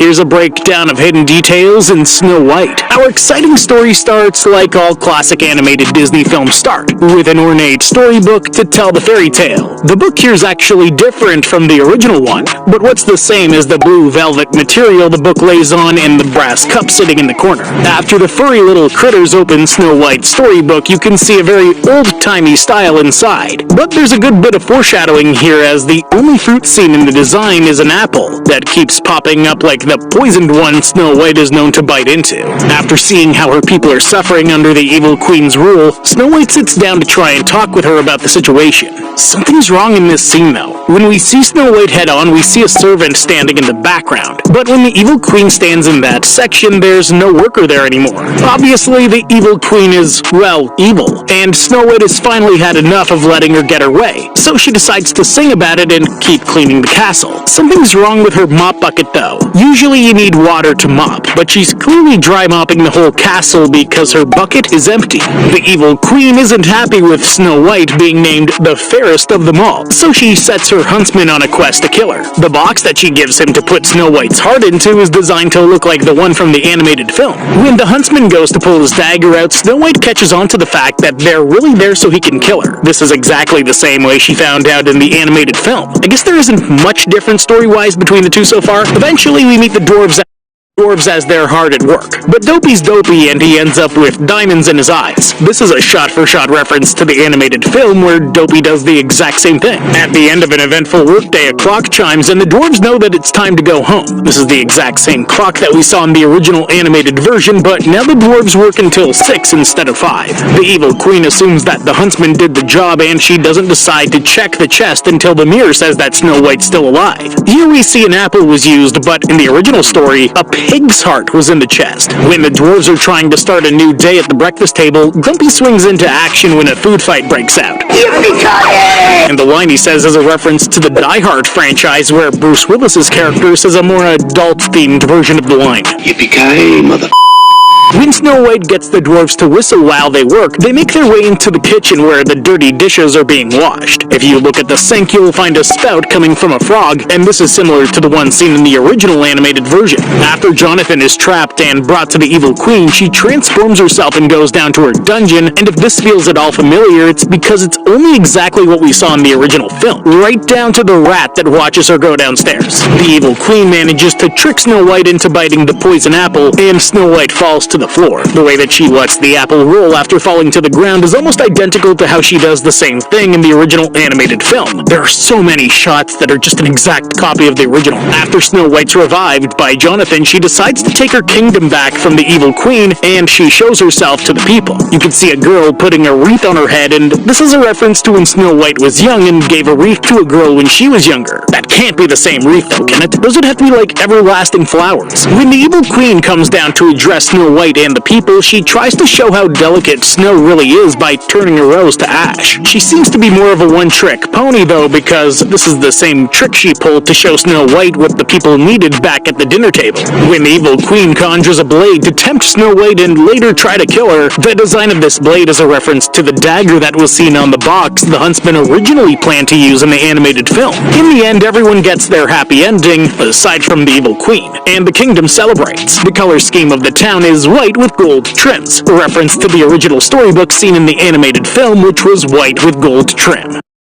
Here's a breakdown of hidden details in Snow White. Our exciting story starts like all classic animated Disney films start, with an ornate storybook to tell the fairy tale. The book here is actually different from the original one, but what's the same is the blue velvet material the book lays on and the brass cup sitting in the corner. After the furry little critters open Snow White's storybook, you can see a very old-timey style inside. But there's a good bit of foreshadowing here, as the only fruit seen in the design is an apple that keeps popping up like the poisoned one Snow White is known to bite into. After seeing how her people are suffering under the evil queen's rule, Snow White sits down to try and talk with her about the situation. Something's wrong in this scene though. When we see Snow White head on, we see a servant standing in the background. But when the evil queen stands in that section, there's no worker there anymore. Obviously, the evil queen is, well, evil, and Snow White has finally had enough of letting her get her way, so she decides to sing about it and keep cleaning the castle. Something's wrong with her mop bucket though. Usually you need water to mop, but she's clearly dry mopping the whole castle because her bucket is empty. The evil queen isn't happy with Snow White being named the fairest of them all, so she sets her huntsman on a quest to kill her. The box that she gives him to put Snow White's heart into is designed to look like the one from the animated film. When the huntsman goes to pull his dagger out, Snow White catches on to the fact that they're really there so he can kill her. This is exactly the same way she found out in the animated film. I guess there isn't much difference story-wise between the two so far. Eventually we meet the dwarves as they're hard at work. But Dopey's dopey and he ends up with diamonds in his eyes. This is a shot-for-shot reference to the animated film where Dopey does the exact same thing. At the end of an eventful workday, a clock chimes and the dwarves know that it's time to go home. This is the exact same clock that we saw in the original animated version, but now the dwarves work until 6 instead of 5. The evil queen assumes that the huntsman did the job and she doesn't decide to check the chest until the mirror says that Snow White's still alive. Here we see an apple was used, but in the original story, a pig's heart was in the chest. When the dwarves are trying to start a new day at the breakfast table, Grumpy swings into action when a food fight breaks out. Yippee-ki-yay! And the line he says is a reference to the Die Hard franchise, where Bruce Willis's character says a more adult-themed version of the line. Yippee-ki-yay, mother... When Snow White gets the dwarves to whistle while they work, they make their way into the kitchen where the dirty dishes are being washed. If you look at the sink, you'll find a spout coming from a frog, and this is similar to the one seen in the original animated version. After Jonathan is trapped and brought to the evil queen, she transforms herself and goes down to her dungeon, and if this feels at all familiar, it's because it's only exactly what we saw in the original film, right down to the rat that watches her go downstairs. The evil queen manages to trick Snow White into biting the poison apple, and Snow White falls to the floor. The way that she lets the apple roll after falling to the ground is almost identical to how she does the same thing in the original animated film. There are so many shots that are just an exact copy of the original. After Snow White's revived by Jonathan, she decides to take her kingdom back from the evil queen, and she shows herself to the people. You can see a girl putting a wreath on her head, and this is a reference to when Snow White was young and gave a wreath to a girl when she was younger. That can't be the same wreath though, can it? Those would have to be like everlasting flowers. When the evil queen comes down to address Snow White and the people, she tries to show how delicate Snow really is by turning a rose to ash. She seems to be more of a one-trick pony though, because this is the same trick she pulled to show Snow White what the people needed back at the dinner table. When the evil queen conjures a blade to tempt Snow White and later try to kill her, the design of this blade is a reference to the dagger that was seen on the box the huntsman originally planned to use in the animated film. In the end, everyone gets their happy ending, aside from the evil queen, and the kingdom celebrates. The color scheme of the town is white with gold trims, a reference to the original storybook seen in the animated film, which was white with gold trim.